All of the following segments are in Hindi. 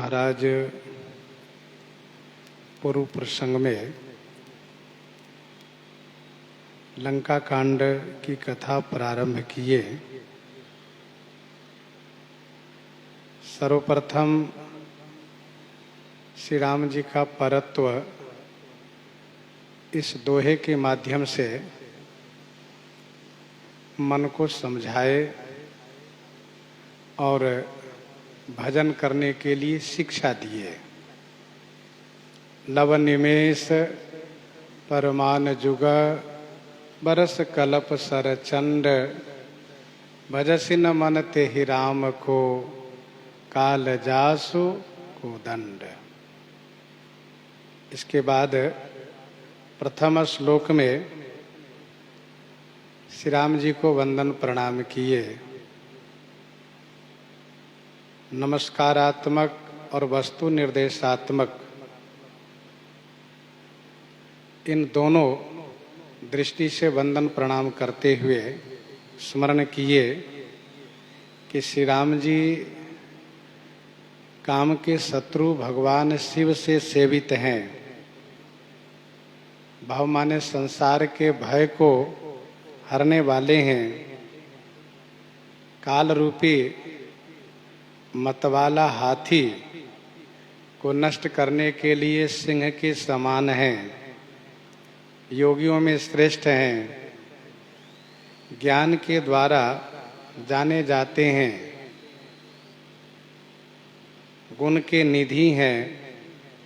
महाराज पूर्व प्रसंग में लंका कांड की कथा प्रारंभ किए। सर्वप्रथम श्री राम जी का परत्व इस दोहे के माध्यम से मन को समझाए और भजन करने के लिए शिक्षा दिए। लव निमेष परमान जुग बरस कलप सरचंड भजसि न मन ते ही राम को काल जासु को दंड। इसके बाद प्रथम श्लोक में श्री राम जी को वंदन प्रणाम किए। नमस्कारात्मक और वस्तु निर्देशात्मक इन दोनों दृष्टि से वंदन प्रणाम करते हुए स्मरण किए कि श्री राम जी काम के शत्रु भगवान शिव से सेवित हैं। भाव माने संसार के भय को हरने वाले हैं। काल रूपी मतवाला हाथी को नष्ट करने के लिए सिंह के समान हैं। योगियों में श्रेष्ठ हैं। ज्ञान के द्वारा जाने जाते हैं। गुण के निधि हैं,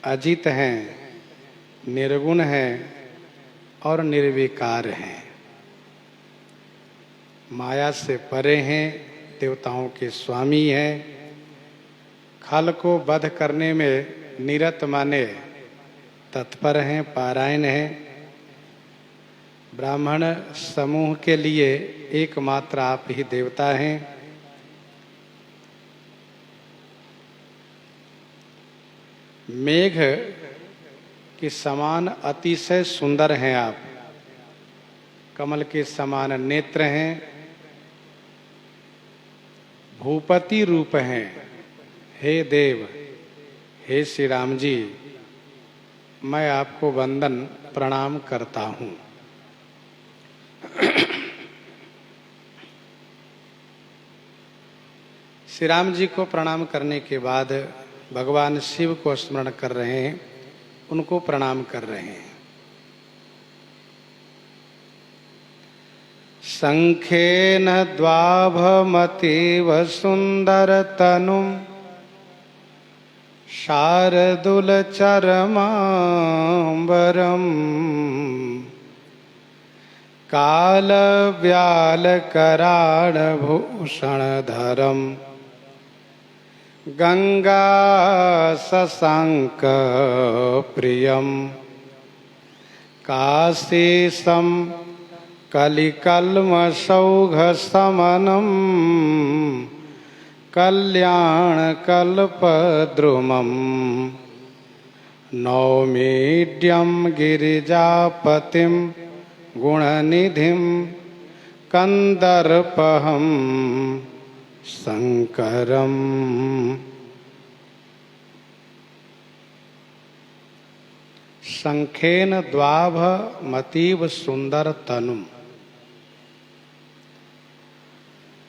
अजित हैं, निर्गुण हैं और निर्विकार हैं। माया से परे हैं, देवताओं के स्वामी हैं। खल को वध करने में निरत माने तत्पर हैं, पारायण हैं। ब्राह्मण समूह के लिए एकमात्र आप ही देवता हैं। मेघ के समान अतिशय सुंदर हैं आप। कमल के समान नेत्र हैं। भूपति रूप हैं। हे देव, हे श्री राम जी, मैं आपको वंदन प्रणाम करता हूँ। श्री राम जी को प्रणाम करने के बाद भगवान शिव को स्मरण कर रहे हैं, उनको प्रणाम कर रहे हैं। शंखेन द्वाभमतीव सुंदर तनुम शार्दूल चरमांबरम काल व्याल कराण भूषण धरम गंगा शशांक प्रियम काशीसम कलिकल्मषौघ समनम कल्याण कल्पद्रुमम् नौमीड्यं गिरिजापतिं गुणनिधिं कंदर्पहं शंकरम्। शंखेन द्वाभमतीव सुंदर तनुम।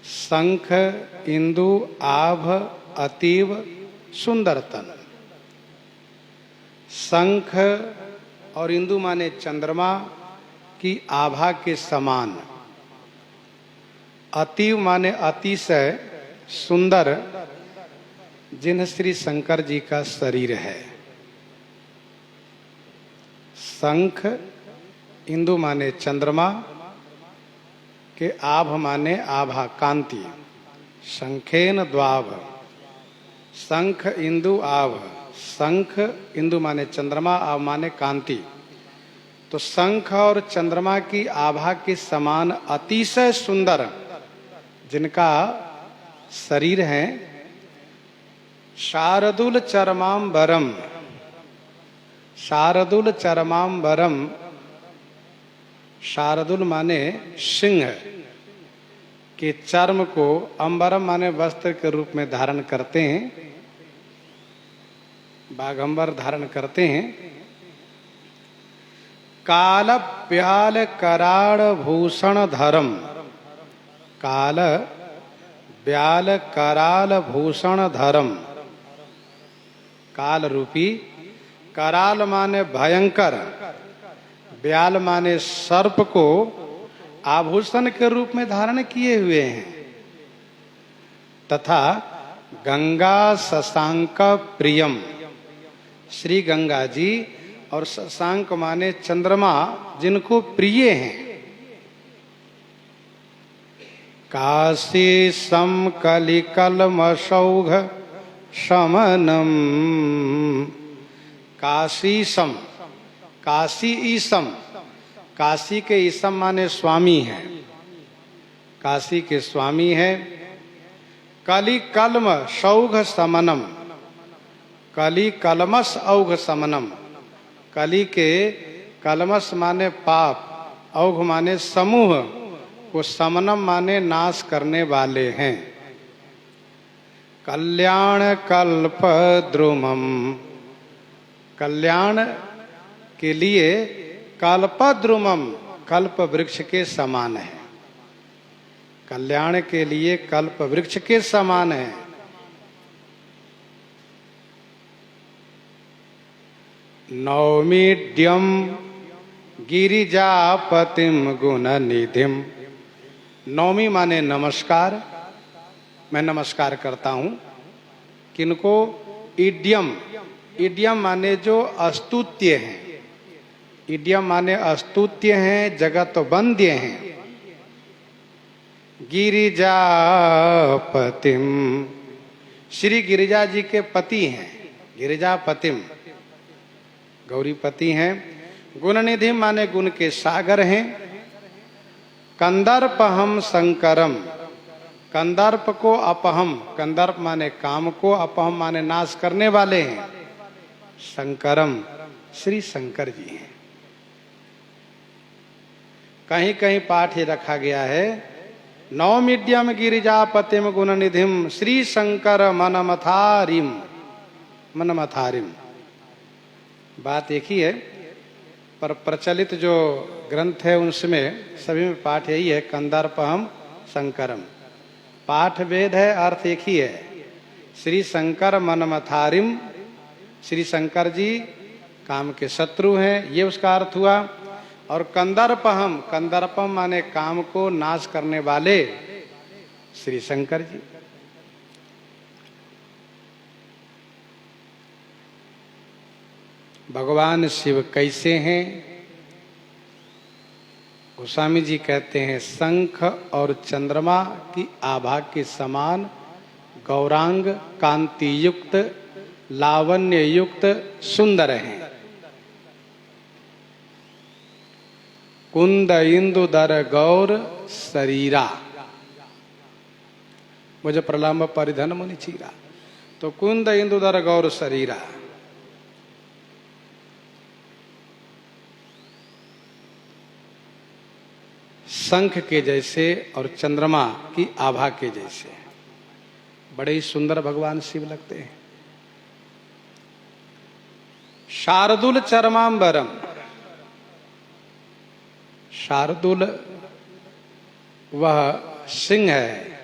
शंख, इंदु, आभ, अतीव सुंदर तनु। शंख और इंदु माने चंद्रमा की आभा के समान। अतीव माने अतिशय सुंदर, जिन श्री शंकर जी का शरीर है। शंख, इंदु माने चंद्रमा के आभ माने आभा, कांति। शंखेन द्वाभ, शंख इंदु आभ। शंख इंदु माने चंद्रमा, आभ माने कांति। तो शंख और चंद्रमा की आभा के समान अतिशय सुंदर जिनका शरीर है। शार्दूल चरमांबरम। शार्दूल चरमांबरम, शार्दूल माने सिंह के चर्म को, अंबरम माने वस्त्र के रूप में धारण करते हैं। बाघंबर धारण करते हैं। काल प्याल कराड़ भूषण धरम, काल ब्याल कराल भूषण धरम। काल रूपी, कराल माने भयंकर, ब्याल माने सर्प को आभूषण के रूप में धारण किए हुए हैं, तथा गंगा शशांक प्रियम, श्री गंगा जी और शशांक माने चंद्रमा जिनको प्रिय हैं। काशी सम कलिकलमशौघ शमनम, काशी सम, काशी ईसम, काशी के ईसम माने स्वामी हैं, काशी के स्वामी हैं। कलि कलम शौघ समनम, कलि कलमस औघ समनम, कलि के कलमस माने पाप, औघ माने समूह को समनम माने नाश करने वाले हैं। कल्याण कल्प द्रुमम, कल्याण के लिए कल्पद्रुमम, कल्प वृक्ष के समान है, कल्याण के लिए कल्प वृक्ष के समान है। नौमीड्यम गिरिजापतिम गुण निधिम, नौमी माने नमस्कार, मैं नमस्कार करता हूं। किनको? इड्यम, इड्यम माने जो अस्तुत्य हैं, इड्यम माने अस्तुत्य हैं, जगत वंद्य हैं। गिरिजापतिम, श्री गिरिजा जी के पति हैं, गिरिजापतिम गौरीपति हैं। गुणनिधि माने गुण के सागर हैं। कंदर्पहम शंकरम, कंदर्प को अपहम, कंदर्प माने काम को, अपहम माने नाश करने वाले हैं। शंकरम, श्री शंकर जी हैं। कहीं कहीं पाठ ये रखा गया है, नौमीड्यम गिरिजापतिम गुणनिधिम श्री शंकर मनमथारिम, मनमथारिम। बात एक ही है, पर प्रचलित जो ग्रंथ है उनमें सभी में पाठ यही है, कंदर्पहम शंकरम। पाठ भेद है, अर्थ एक ही है। श्री शंकर मनमथारिम, श्री शंकर जी काम के शत्रु हैं, ये उसका अर्थ हुआ। और कंदर्पहम, कंदर्पम माने काम को नाश करने वाले श्री शंकर जी। भगवान शिव कैसे हैं? गोस्वामी जी कहते हैं, शंख और चंद्रमा की आभा के समान गौरांग, कांति युक्त, लावण्य युक्त, सुंदर हैं। कुंद इंदुदर गौर शरीरा, मुझे प्रलंब परिधन मुनि चीरा। तो कुंद इंदुदर गौर शरीरा, शंख के जैसे और चंद्रमा की आभा के जैसे बड़े ही सुंदर भगवान शिव लगते हैं। शार्दुल चरमांबरम, शार्दुल वह सिंह है,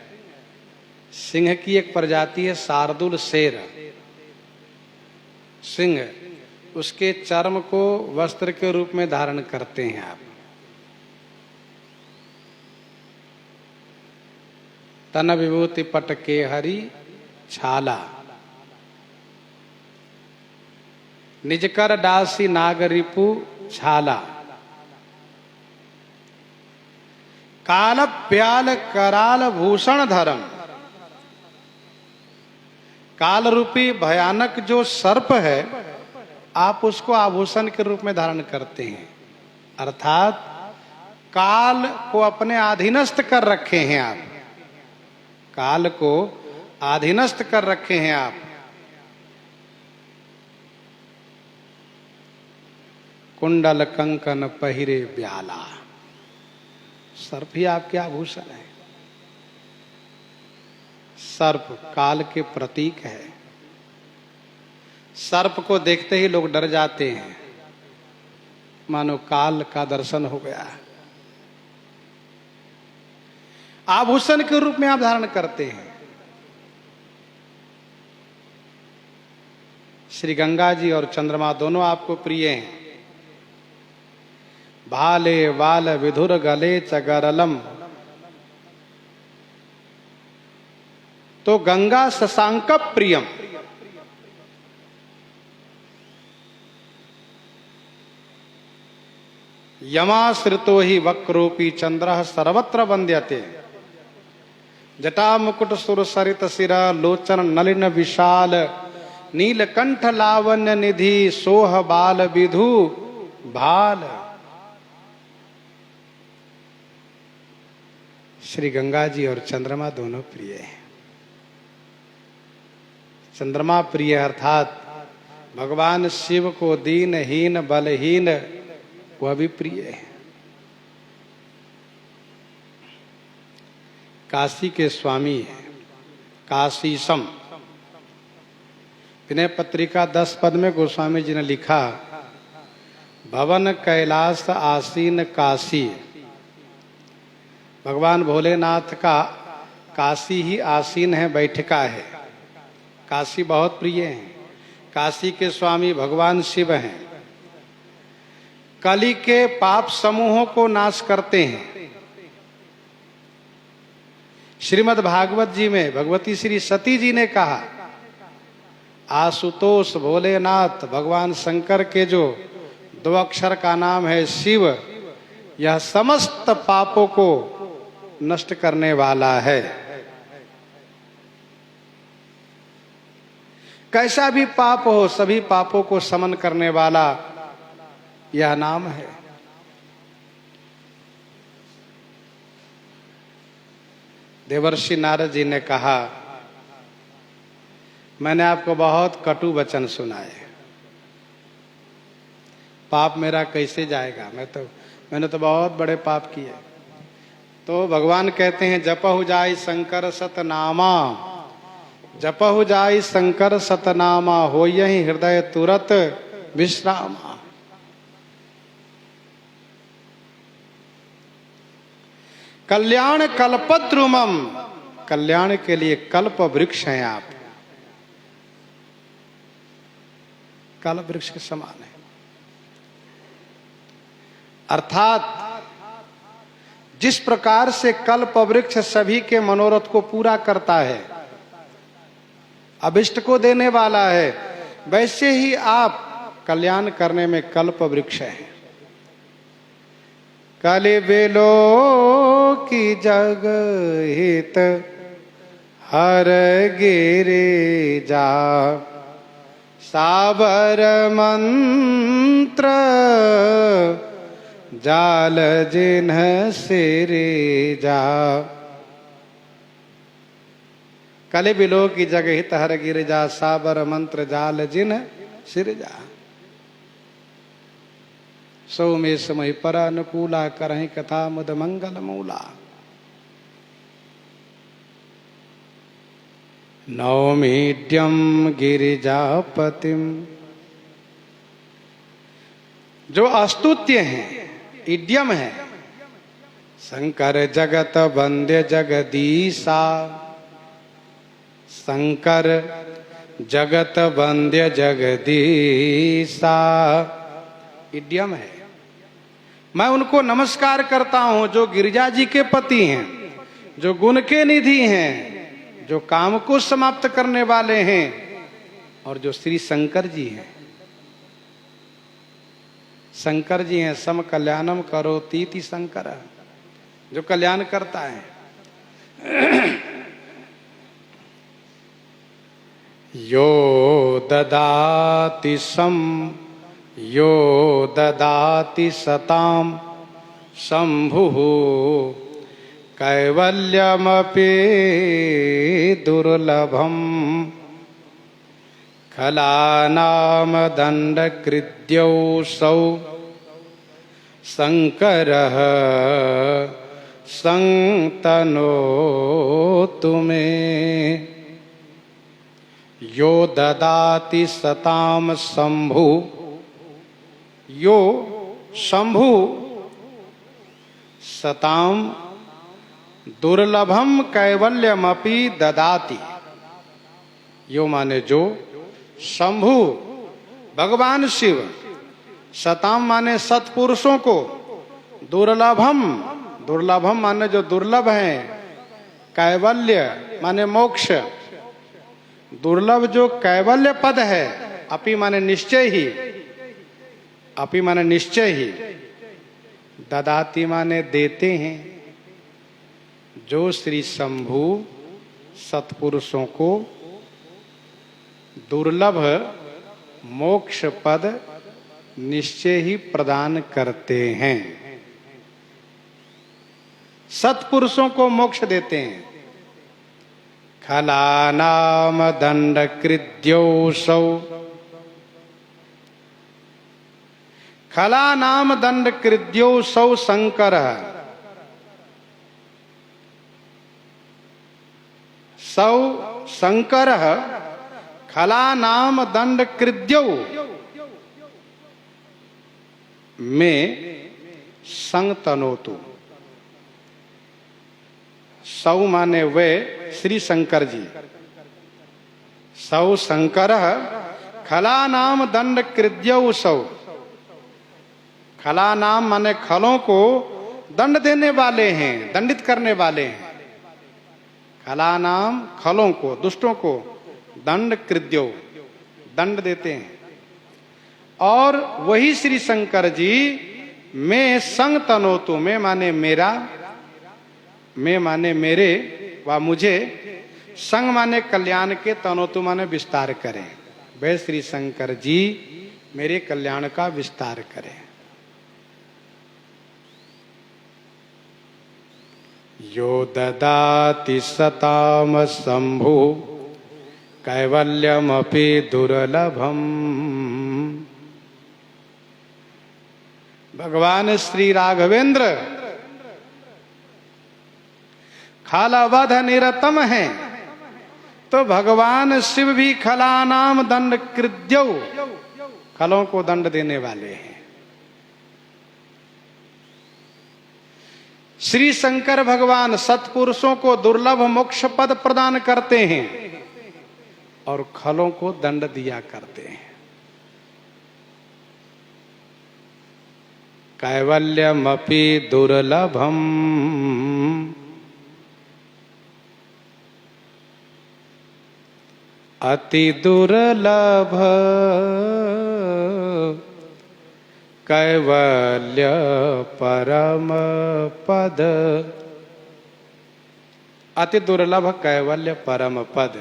सिंह की एक प्रजाति है शार्दुल शेर, सिंह, उसके चर्म को वस्त्र के रूप में धारण करते हैं आप। तन विभूति पट के हरि छाला, निजकर दासी नागरिपु छाला। काल प्याल कराल भूषण धरम, काल रूपी भयानक जो सर्प है आप उसको आभूषण के रूप में धारण करते हैं, अर्थात काल को अपने अधीनस्थ कर रखे हैं आप, काल को अधीनस्थ कर रखे हैं आप। कुंडल कंकन पहिरे ब्याला, सर्प ही आपके आभूषण है। सर्प काल के प्रतीक है। सर्प को देखते ही लोग डर जाते हैं, मानो काल का दर्शन हो गया। आभूषण के रूप में आप धारण करते हैं। श्री गंगा जी और चंद्रमा दोनों आपको प्रिय हैं। भाले वाल विधुर गले चगरलम, तो गंगा शशांक प्रियम। यमाश्रितो ही वक्रोपी चंद्र सर्वत्र वंद्यते, जटा मुकुट सुर सरित सिरा लोचन नलिन विशाल, नीलकंठ लावण्य निधि सोह बाल विधु भाल। श्री गंगा जी और चंद्रमा दोनों प्रिय हैं। चंद्रमा प्रिय अर्थात भगवान शिव को दीनहीन बलहीन वह भी प्रिय है। काशी के स्वामी है, काशीसम। विनय पत्रिका 10 पद में गोस्वामी जी ने लिखा, भवन कैलाश आसीन काशी। भगवान भोलेनाथ का काशी ही आसीन है, बैठका है। काशी बहुत प्रिय है। काशी के स्वामी भगवान शिव हैं। कली के पाप समूहों को नाश करते हैं। श्रीमद् भागवत जी में भगवती श्री सती जी ने कहा, आशुतोष भोलेनाथ भगवान शंकर के जो 2 अक्षर का नाम है शिव, यह समस्त पापों को नष्ट करने वाला है। कैसा भी पाप हो, सभी पापों को समन करने वाला यह नाम है। देवर्षि नारद जी ने कहा, मैंने आपको बहुत कटु वचन सुनाए, पाप मेरा कैसे जाएगा, मैंने तो बहुत बड़े पाप किए। तो भगवान कहते हैं, जपहु जाई शंकर सतनामा, जपहु जाई शंकर सतनामा, हो यही हृदय तुरत विश्रामा। कल्याण कल्पद्रुमम, कल्याण के लिए कल्प वृक्ष हैं आप, कल्प वृक्ष के समान है। अर्थात जिस प्रकार से कल्प वृक्ष सभी के मनोरथ को पूरा करता है, अभिष्ट को देने वाला है, वैसे ही आप कल्याण करने में कल्प वृक्ष हैं। कलि बिलो की जग हित हर गिरिजा, साबर मंत्र जाल जिन्ह सिरिजा। कलि बिलो की जग हित हर गिरिजा, साबर मंत्र जाल जिन्ह सिरिजा। सौ में समय पर अनुकूला, करहि कथा मुद मंगल मूला। नौमीड्यम गिरिजापतिम, जो अस्तुत्य हैं, इड्यम है। शंकर जगत वंद्य जगदीशा, शंकर जगत वंद्य जगदीशा, इड्यम है। मैं उनको नमस्कार करता हूं जो गिरिजा जी के पति हैं, जो गुण के निधि हैं, जो काम को समाप्त करने वाले हैं, और जो श्री शंकर जी हैं। शंकर जी हैं, सम कल्याणम करोतीति शंकर, जो कल्याण करता है। यो ददाति सम यो ददाति सताम शंभुः, कैवल्यमपि दुर्लभम, खलानाम दंडकृत्यौसौ शंकरः संतनोतु मे। यो ददाति सताम शंभु, यो शंभु सताम दुर्लभम कैवल्यमपि ददाति। यो माने जो, शंभु भगवान शिव, सताम माने सत्पुरुषों को, दुर्लभम, दुर्लभम माने जो दुर्लभ हैं, कैवल्य माने मोक्ष, दुर्लभ जो कैवल्य पद है, अपि माने निश्चय ही, अपि माने निश्चय ही, ददाति माने देते हैं। जो श्री शंभु सत्पुरुषों को दुर्लभ मोक्ष पद निश्चय ही प्रदान करते हैं, सत्पुरुषों को मोक्ष देते हैं। खलानाम दंड कृद्योऽसौ, खलानाम दंड कृद्योऽसौ शंकरः, सौ शंकरः खलानाम दंड कृद्यौ में संतनोतु। सौ माने वे श्री शंकर जी, सौ शंकरः खलानाम दंड कृद्यौ सौ, खला नाम माने खलों को दंड देने वाले हैं, दंडित करने वाले हैं। खला नाम खलों को, दुष्टों को दंड कृद्यो, दंड देते हैं। और वही श्री शंकर जी मैं संग तनोतु, मैं माने मेरा, मैं माने मेरे व मुझे, संग माने कल्याण के, तनोतु माने विस्तार करें। वे श्री शंकर जी मेरे कल्याण का विस्तार करें। यो ददाति सताम शंभु कैवल्यमपि दुर्लभम। भगवान श्री राघवेंद्र खलवध निरतम हैं, तो भगवान शिव भी खलानाम दंड कृद्यौ, खलों को दंड देने वाले हैं। श्री शंकर भगवान सत्पुरुषों को दुर्लभ मोक्ष पद प्रदान करते हैं और खलों को दंड दिया करते हैं। कैवल्यमपि दुर्लभम, अति दुर्लभ कैवल्य परम पद, अति दुर्लभ कैवल्य परम पद।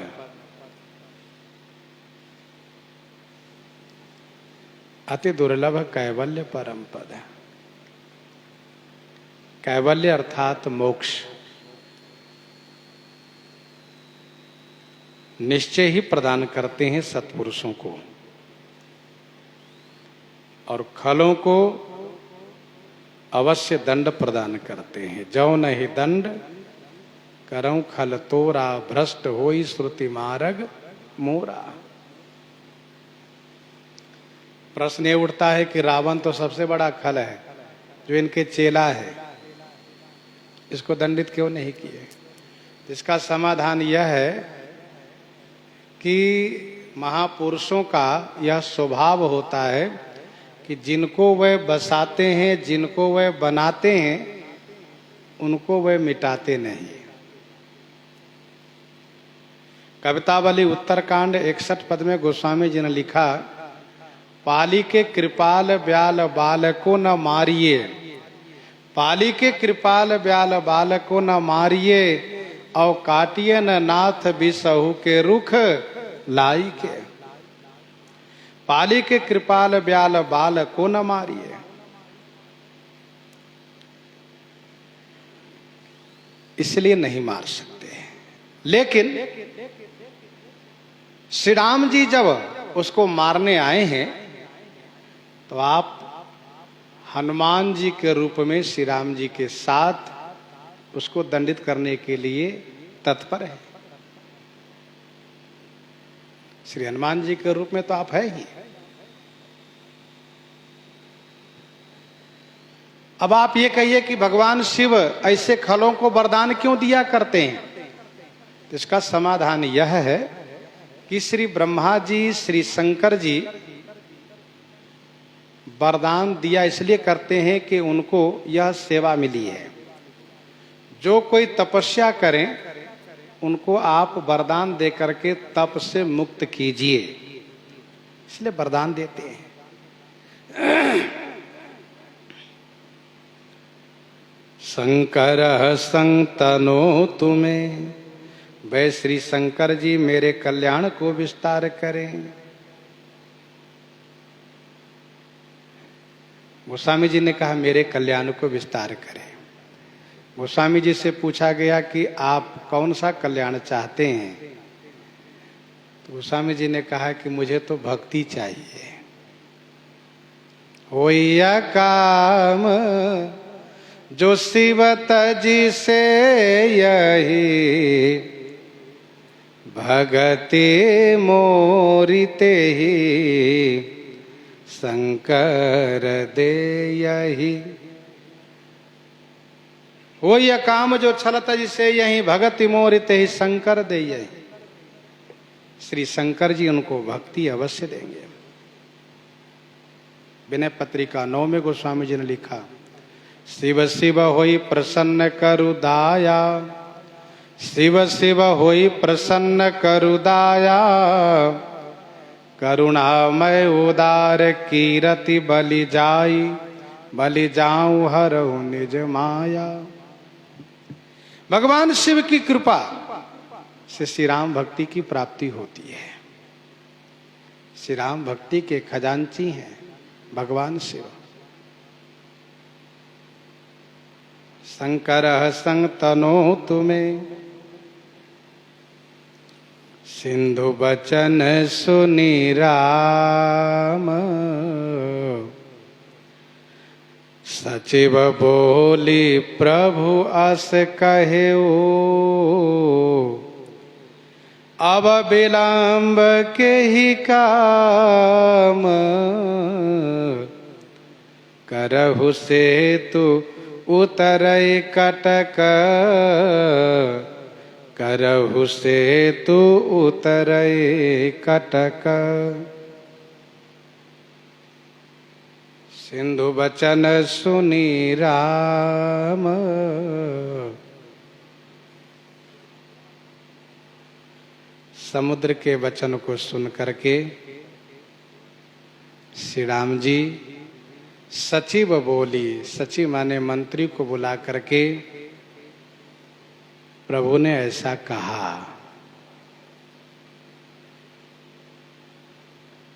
अति दुर्लभ कैवल्य परम पद। कैवल्य अर्थात मोक्ष, निश्चय ही प्रदान करते हैं सत्पुरुषों को, और खलों को अवश्य दंड प्रदान करते हैं। जौ नहीं दंड करऊं खल तोरा, भ्रष्ट होई श्रुति मार्ग मोरा। प्रश्न ये उठता है कि रावण तो सबसे बड़ा खल है, जो इनके चेला है, इसको दंडित क्यों नहीं किए? इसका समाधान यह है कि महापुरुषों का यह स्वभाव होता है कि जिनको वह बसाते हैं, जिनको वह बनाते हैं, उनको वह मिटाते नहीं। कवितावली उत्तरकांड 61 पद में गोस्वामी जी ने लिखा, पाली के कृपाल ब्याल बाल को न मारिए, पाली के कृपाल ब्याल बाल को न मारिए, और काटिए न नाथ बिसहु के रुख लाई के। पाली के कृपाल ब्याल बाल को न मारिए। इसलिए नहीं मार सकते। लेकिन श्री राम जी जब उसको मारने आए हैं, तो आप हनुमान जी के रूप में श्री राम जी के साथ उसको दंडित करने के लिए तत्पर है। श्री हनुमान जी के रूप में तो आप है ही। अब आप ये कहिए कि भगवान शिव ऐसे खलों को वरदान क्यों दिया करते हैं, तो इसका समाधान यह है कि श्री ब्रह्मा जी, श्री शंकर जी वरदान दिया इसलिए करते हैं कि उनको यह सेवा मिली है। जो कोई तपस्या करें उनको आप वरदान दे करके तप से मुक्त कीजिए, इसलिए वरदान देते हैं। शंकर संतनो तुम्हें, वह श्री शंकर जी मेरे कल्याण को विस्तार करें। गोस्वामी जी ने कहा मेरे कल्याण को विस्तार करें। गोस्वामी जी से पूछा गया कि आप कौन सा कल्याण चाहते हैं, तो गोस्वामी जी ने कहा कि मुझे तो भक्ति चाहिए। होया काम जो शिव तजी से यही, भगति मोरिते ही शंकर दे यही। वो यह काम जो छलत जिसे यही, भगति मोरित ही शंकर दे यही। श्री शंकर जी उनको भक्ति अवश्य देंगे। विनय पत्रिका 9 में गोस्वामी जी ने लिखा, शिव शिव होई प्रसन्न करु दाया, शिव शिव होई प्रसन्न करु दाया, करुणामय उदार कीरति बलि जाई, बलि जाऊं हरऊ निज माया। भगवान शिव की कृपा से श्री राम भक्ति की प्राप्ति होती है। श्री राम भक्ति के खजांची हैं भगवान शिव। शंकर संग तनो तुम्हें, सिंधु बचन सुनी राम, सचिव बोली प्रभु अस कहे, अब विलंब के ही काम, करहु से तू उतरई कटक, करहु से तू उतरई कटक। सिंधु बचन सुनी राम, समुद्र के वचन को सुन करके श्री राम जी सचिव बोली, सचिव माने मंत्री को बुला करके प्रभु ने ऐसा कहा,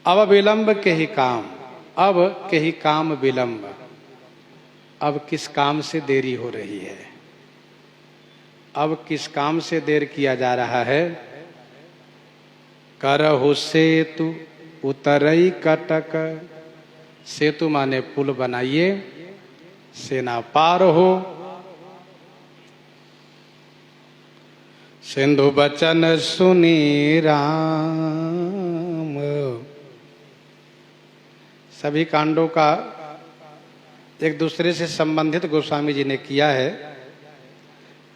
अब विलंब के ही काम, अब के ही काम विलंब, अब किस काम से देरी हो रही है, अब किस काम से देर किया जा रहा है। करहु सेतु उतरई कटक, सेतु माने पुल बनाइए, सेना पार हो। सिंधु बचन सुनी राम। सभी कांडों का एक दूसरे से संबंधित गोस्वामी जी ने किया है।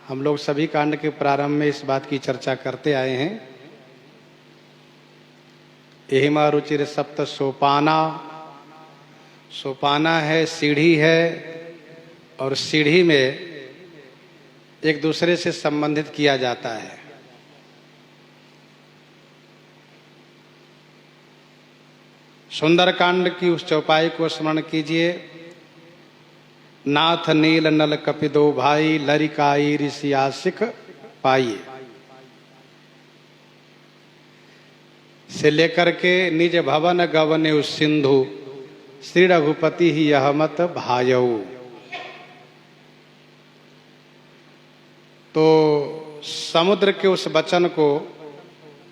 हम लोग सभी कांड के प्रारंभ में इस बात की चर्चा करते आए हैं। एहिमा रुचिर सप्त सोपाना, सोपाना है सीढ़ी है, और सीढ़ी में एक दूसरे से संबंधित किया जाता है। सुंदरकांड की उस चौपाई को स्मरण कीजिए। नाथ नील नल कपिदो भाई, लरिकाई ऋषि आशिक पाइए, से लेकर के निज भवन गवने उस सिंधु, श्री रघुपति ही यह मत भायऊ। तो समुद्र के उस वचन को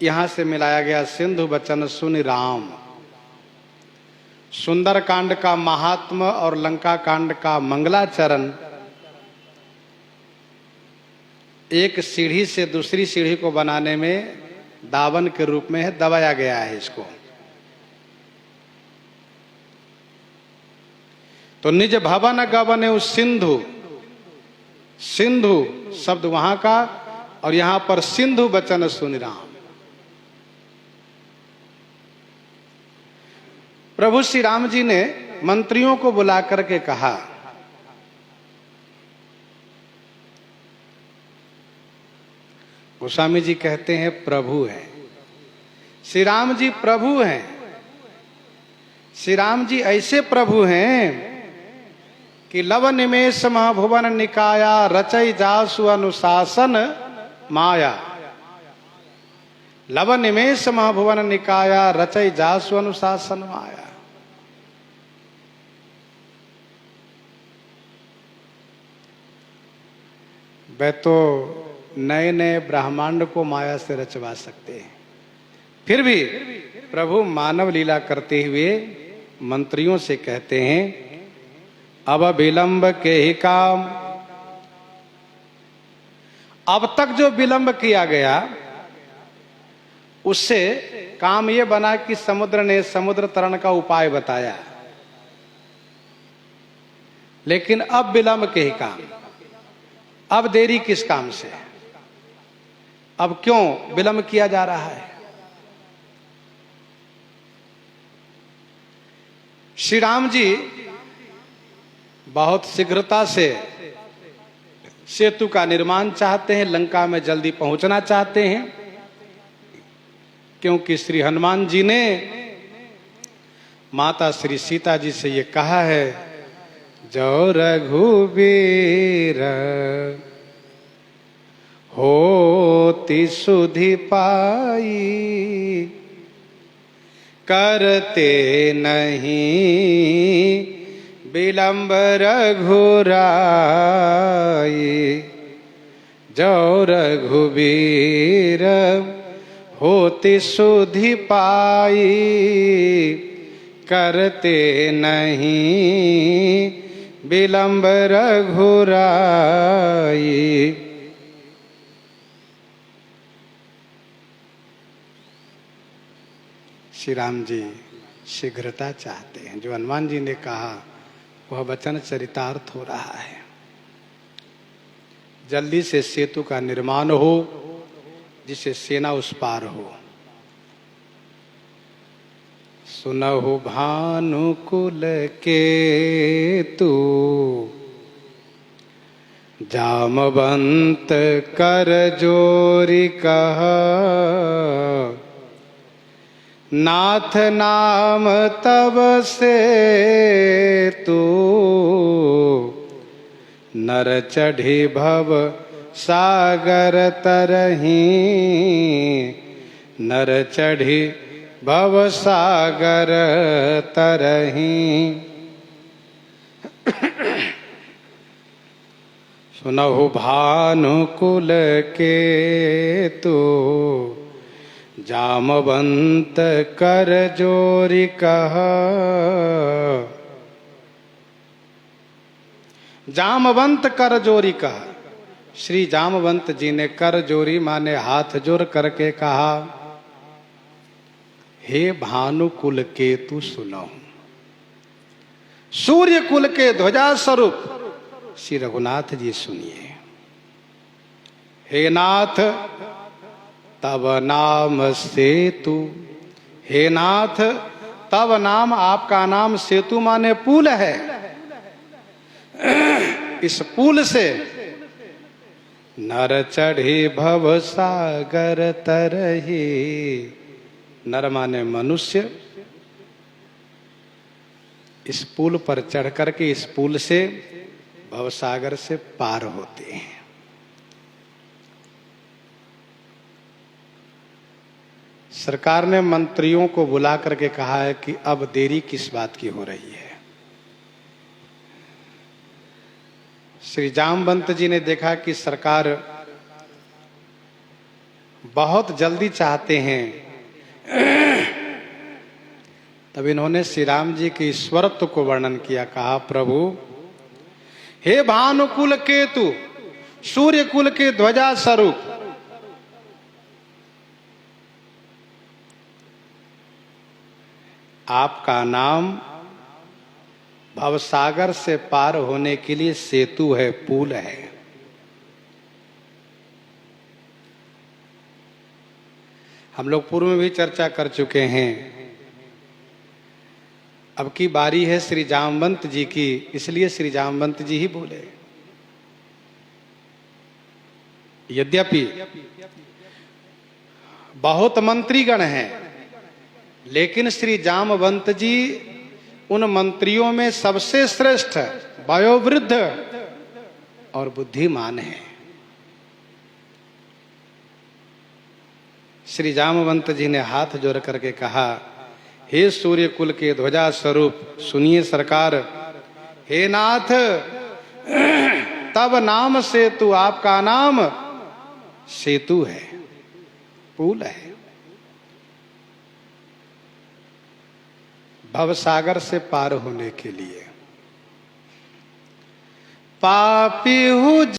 यहां से मिलाया गया, सिंधु वचन सुनि राम। सुंदर कांड का महात्म और लंका कांड का मंगलाचरण एक सीढ़ी से दूसरी सीढ़ी को बनाने में दावन के रूप में है, दबाया गया है इसको। तो निज भवन गवन उस सिंधु, सिंधु शब्द वहां का, और यहां पर सिंधु बचन सुनि राम। प्रभु श्री राम जी ने मंत्रियों को बुला करके कहा, गोस्वामी जी कहते हैं प्रभु है, श्री राम जी प्रभु हैं। श्री राम जी ऐसे प्रभु हैं कि लव निमेष महाभुवन निकाया रचई जासु अनुशासन माया। लव निमेष महाभुवन निकाया रचई जासु अनुशासन माया। वे तो नए नए ब्रह्मांड को माया से रचवा सकते हैं, फिर भी प्रभु मानव लीला करते हुए मंत्रियों से कहते हैं, अब विलंब के ही काम। अब तक जो विलंब किया गया उससे काम ये बना कि समुद्र ने समुद्र तरण का उपाय बताया, लेकिन अब विलंब के ही काम। अब देरी किस काम से? अब क्यों विलंब किया जा रहा है? श्री राम जी बहुत शीघ्रता से सेतु का निर्माण चाहते हैं, लंका में जल्दी पहुंचना चाहते हैं, क्योंकि श्री हनुमान जी ने माता श्री सीता जी से ये कहा है, जो रघुवीर होती सुधि पाई, करते नहीं विलंब रघुराई। जो रघुवीर होती सुधि पाई, करते नहीं विलंब रघुराई। श्री राम जी शीघ्रता चाहते हैं। जो हनुमान जी ने कहा वह वचन चरितार्थ हो रहा है। जल्दी से सेतु का निर्माण हो, जिससे सेना उस पार हो। सुनहु भानुकुल के तू, जामवंत कर जोरी कहा, नाथ नाम तब से तू, नर चढ़ी भव सागर तरही, नर चढ़ी भव सागर तरही। सुनहु भानुकुल के तू, जामवंत कर जोरी कहा। जामवंत कर जोरी कहा। श्री जामवंत जी ने कर जोरी माने हाथ जोड़ करके कहा, हे भानुकुल के तू सुनो। सूर्य कुल के ध्वजा स्वरूप श्री रघुनाथ जी सुनिए। हे नाथ तब नाम सेतु, हे नाथ तब नाम, आपका नाम सेतु माने पुल है। इस पुल से नर चढ़े भव सागर तरही। नर माने मनुष्य, इस पुल पर चढ़ करके इस पुल से भवसागर से पार होते हैं। सरकार ने मंत्रियों को बुला करके कहा है कि अब देरी किस बात की हो रही है। श्री जामवंत जी ने देखा कि सरकार बहुत जल्दी चाहते हैं, तब इन्होंने श्री राम जी के ईश्वरत्व को वर्णन किया। कहा, प्रभु हे भानुकुल केतु, सूर्य कुल के ध्वजा स्वरूप, आपका नाम भवसागर से पार होने के लिए सेतु है, पुल है। हम लोग पूर्व में भी चर्चा कर चुके हैं। अब की बारी है श्री जामवंत जी की, इसलिए श्री जामवंत जी ही बोले। यद्यपि बहुत मंत्रीगण हैं, लेकिन श्री जामवंत जी उन मंत्रियों में सबसे श्रेष्ठ, वयोवृद्ध और बुद्धिमान हैं। श्री जामवंत जी ने हाथ जोड़ करके कहा, हे सूर्य कुल के ध्वजा स्वरूप, सुनिए सरकार। हे नाथ, तब नाम सेतु, आपका नाम सेतु है, पुल है। भवसागर से पार होने के लिए। पापी हूँ